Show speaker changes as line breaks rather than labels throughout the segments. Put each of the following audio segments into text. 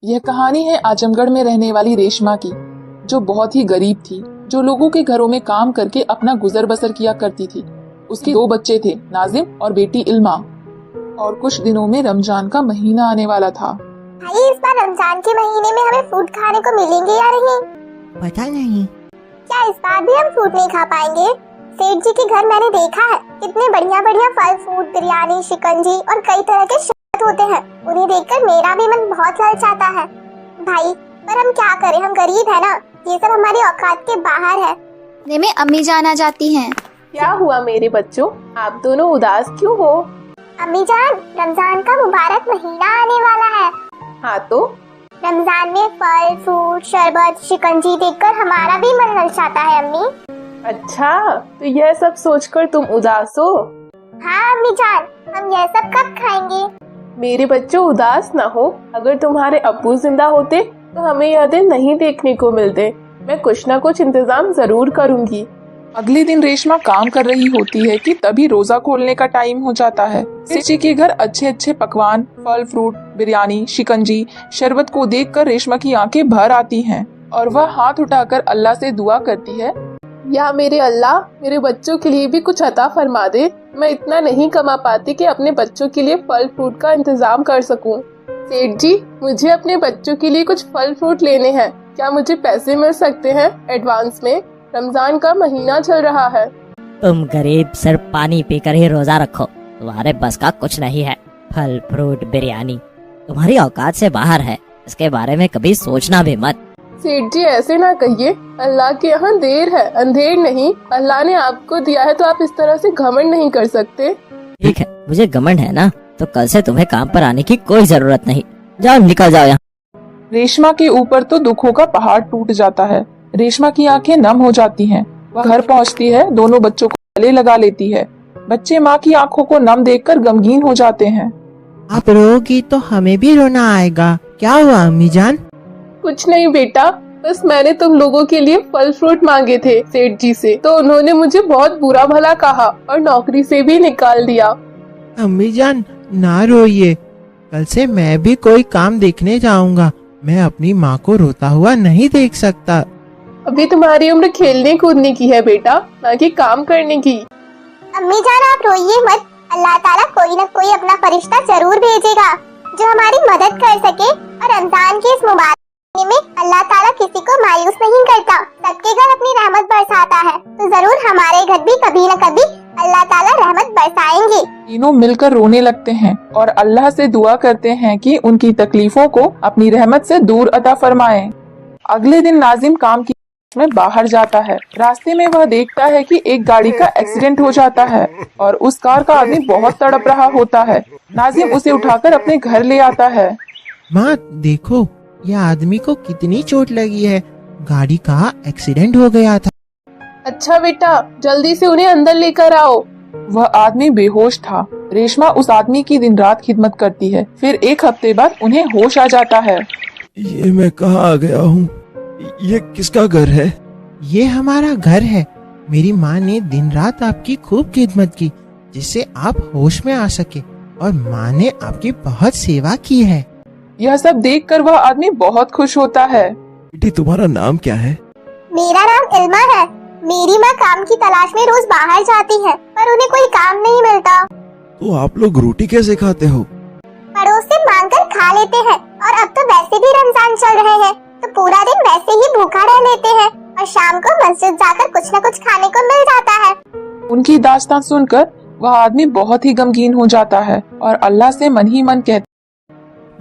यह कहानी है आजमगढ़ में रहने वाली रेशमा की, जो बहुत ही गरीब थी, जो लोगों के घरों में काम करके अपना गुजर बसर किया करती थी। उसके 2 बच्चे थे, नाजिम और बेटी इल्मा। और कुछ दिनों में रमजान का महीना आने वाला था।
भाई, इस बार रमजान के महीने में हमें फ्रूट खाने को मिलेंगे या नहीं?
पता नहीं।
क्या इस बार भी हम फ्रूट नहीं खा पाएंगे? सेठ जी के घर मैंने देखा है, कितने बढ़िया बढ़िया फल फ्रूट, बिरयानी, शिकंजी और कई तरह के शरबत होते हैं। उन्हें देखकर मेरा भी मन बहुत ललचाता है। भाई, पर हम क्या करें, हम गरीब है ना, ये सब हमारी औकात के बाहर है।
में अम्मी जान आ जाती हैं।
क्या हुआ मेरे बच्चों, आप दोनों उदास क्यों हो?
अम्मी जान, रमजान का मुबारक महीना आने वाला है।
हाँ तो
रमजान में फल फ्रूट, शरबत, शिकंजी देखकर हमारा भी मन ललचाता है अम्मी।
अच्छा, तो यह सब सोचकर तुम उदास हो?
हाँ अम्मी जान, हम यह सब कब खाएंगे?
मेरे बच्चों, उदास न हो। अगर तुम्हारे अब्बू जिंदा होते तो हमें यह दिन नहीं देखने को मिलते। मैं कुछ न कुछ इंतजाम जरूर करूँगी।
अगले दिन रेशमा काम कर रही होती है कि तभी रोजा खोलने का टाइम हो जाता है। सेठ जी के घर अच्छे अच्छे पकवान, फल फ्रूट, बिरयानी, शिकंजी, शरबत को देखकर रेशमा की आंखें भर आती हैं और वह हाथ उठाकर अल्लाह से दुआ करती है,
या मेरे अल्लाह, मेरे बच्चों के लिए भी कुछ अता फरमा दे। मैं इतना नहीं कमा पाती कि अपने बच्चों के लिए फल फ्रूट का इंतजाम कर सकूं। सेठ जी, मुझे अपने बच्चों के लिए कुछ फल फ्रूट लेने हैं। क्या मुझे पैसे मिल सकते हैं एडवांस में? रमजान का महीना चल रहा है।
तुम गरीब सिर्फ पानी पीकर ही रोजा रखो, तुम्हारे बस का कुछ नहीं है। फल फ्रूट बिरयानी तुम्हारी औकात से बाहर है, इसके बारे में कभी सोचना भी मत।
सेठ जी, ऐसे ना कहिए, अल्लाह के यहाँ देर है अंधेर नहीं। अल्लाह ने आपको दिया है तो आप इस तरह से घमंड नहीं कर सकते।
ठीक है, मुझे घमंड है ना, तो कल से तुम्हें काम पर आने की कोई जरूरत नहीं। जाओ, निकल जाओ यहाँ।
रेशमा के ऊपर तो दुखों का पहाड़ टूट जाता है। रेशमा की आंखें नम हो जाती हैं। वह घर पहुंचती है, दोनों बच्चों को गले लगा लेती है। बच्चे माँ की आंखों को नम देखकर गमगीन हो जाते हैं।
आप रोगी तो हमें भी रोना आएगा। क्या हुआ अम्मी जान?
कुछ नहीं बेटा, बस मैंने तुम लोगों के लिए फल फ्रूट मांगे थे सेठ जी से, तो उन्होंने मुझे बहुत बुरा भला कहा और नौकरी से भी निकाल दिया।
अम्मी जान, ना रोइए, कल से मैं भी कोई काम देखने जाऊंगा। मैं अपनी माँ को रोता हुआ नहीं देख सकता।
अभी तुम्हारी उम्र खेलने कूदने की है बेटा, ना कि काम करने की।
अम्मी जान, आप रोइए मत, अल्लाह ताला कोई न कोई अपना फरिश्ता जरूर भेजेगा जो हमारी मदद कर सके। और रमजान के इस मुबारक महीने में अल्लाह ताला किसी को मायूस नहीं करता, सबके घर अपनी रहमत बरसाता है। तो जरूर हमारे घर भी कभी न कभी अल्लाह ताला रहमत बरसाएंगे।
तीनों मिलकर रोने लगते हैं और अल्लाह से दुआ करते हैं कि उनकी तकलीफों को अपनी रहमत से दूर अता फरमाए। अगले दिन नाजिम काम की में बाहर जाता है। रास्ते में वह देखता है कि एक गाड़ी का एक्सीडेंट हो जाता है और उस कार का आदमी बहुत तड़प रहा होता है। नाजिम उसे उठाकर अपने घर ले आता है।
माँ देखो, यह आदमी को कितनी चोट लगी है, गाड़ी का एक्सीडेंट हो गया था।
अच्छा बेटा, जल्दी से उन्हें अंदर लेकर आओ।
वह आदमी बेहोश था। रेशमा उस आदमी की दिन रात खिदमत करती है। फिर 1 हफ्ते बाद उन्हें होश आ जाता है।
ये मैं कहाँ आ गया हूँ? ये किसका घर है?
ये हमारा घर है। मेरी माँ ने दिन रात आपकी खूब खिदमत की, जिससे आप होश में आ सके, और माँ ने आपकी बहुत सेवा की है।
यह सब देखकर वह आदमी बहुत खुश होता है।
बेटी, तुम्हारा नाम क्या है?
मेरा नाम इल्मा है। मेरी माँ काम की तलाश में रोज बाहर जाती है, पर उन्हें कोई काम नहीं मिलता।
तो आप लोग रोटी कैसे खाते हो?
पड़ोस से मांग कर खा लेते हैं, और अब तो वैसे भी रमजान चल रहे हैं, तो पूरा दिन वैसे ही भूखा रह लेते हैं और शाम को मस्जिद जाकर कुछ न कुछ खाने को मिल जाता है।
उनकी दास्तान सुनकर वह आदमी बहुत ही गमगीन हो जाता है और अल्लाह से मन ही मन कहता,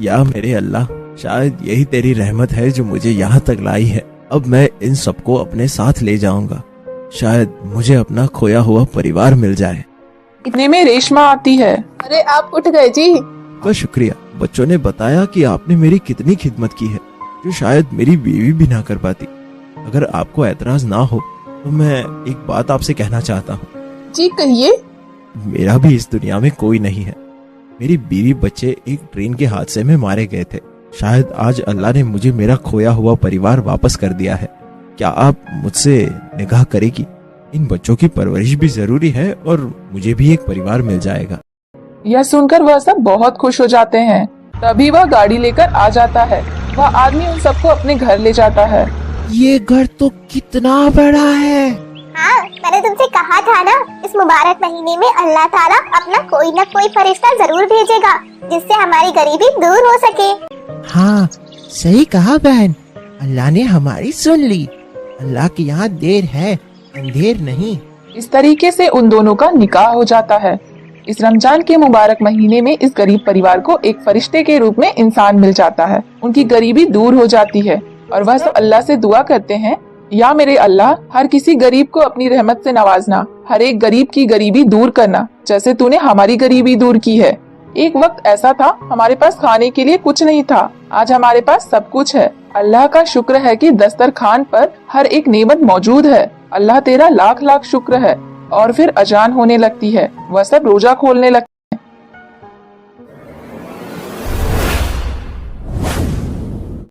या मेरे अल्लाह, शायद यही तेरी रहमत है जो मुझे यहाँ तक लाई है। अब मैं इन सबको अपने साथ ले जाऊंगा, शायद मुझे अपना खोया हुआ परिवार मिल जाए।
इतने में रेशमा आती है।
अरे आप उठ गए जी?
तो शुक्रिया, बच्चों ने बताया कि आपने मेरी कितनी खिदमत की है, जो शायद मेरी बीवी भी ना कर पाती। अगर आपको एतराज ना हो तो मैं एक बात आपसे कहना चाहता हूँ।
जी कहिए।
मेरा भी इस दुनिया में कोई नहीं है। मेरी बीवी बच्चे एक ट्रेन के हादसे में मारे गए थे। शायद आज अल्लाह ने मुझे मेरा खोया हुआ परिवार वापस कर दिया है। क्या आप मुझसे निगाह करेगी? इन बच्चों की परवरिश भी जरूरी है और मुझे भी एक परिवार मिल जाएगा।
यह सुनकर वह सब बहुत खुश हो जाते हैं। तभी वह गाड़ी लेकर आ जाता है। वह आदमी उन सबको अपने घर ले जाता है।
ये घर तो कितना बड़ा है।
हाँ, मैंने तुमसे कहा था ना, इस मुबारक महीने में अल्लाह ताला अपना कोई न कोई फरिश्ता जरूर भेजेगा जिससे हमारी गरीबी दूर हो सके।
हाँ, सही कहा बहन, अल्लाह ने हमारी सुन ली। अल्लाह के यहाँ देर है, अंधेर नहीं।
इस तरीके से उन दोनों का निकाह हो जाता है। इस रमजान के मुबारक महीने में इस गरीब परिवार को एक फरिश्ते के रूप में इंसान मिल जाता है। उनकी गरीबी दूर हो जाती है और वह सब अल्लाह से दुआ करते हैं, या मेरे अल्लाह, हर किसी गरीब को अपनी रहमत से नवाजना, हर एक गरीब की गरीबी दूर करना, जैसे तूने हमारी गरीबी दूर की है। एक वक्त ऐसा था, हमारे पास खाने के लिए कुछ नहीं था, आज हमारे पास सब कुछ है। अल्लाह का शुक्र है कि दस्तरखान पर हर एक नेमत मौजूद है। अल्लाह तेरा लाख लाख शुक्र है। और फिर अजान होने लगती है, वह सब रोजा खोलने लगते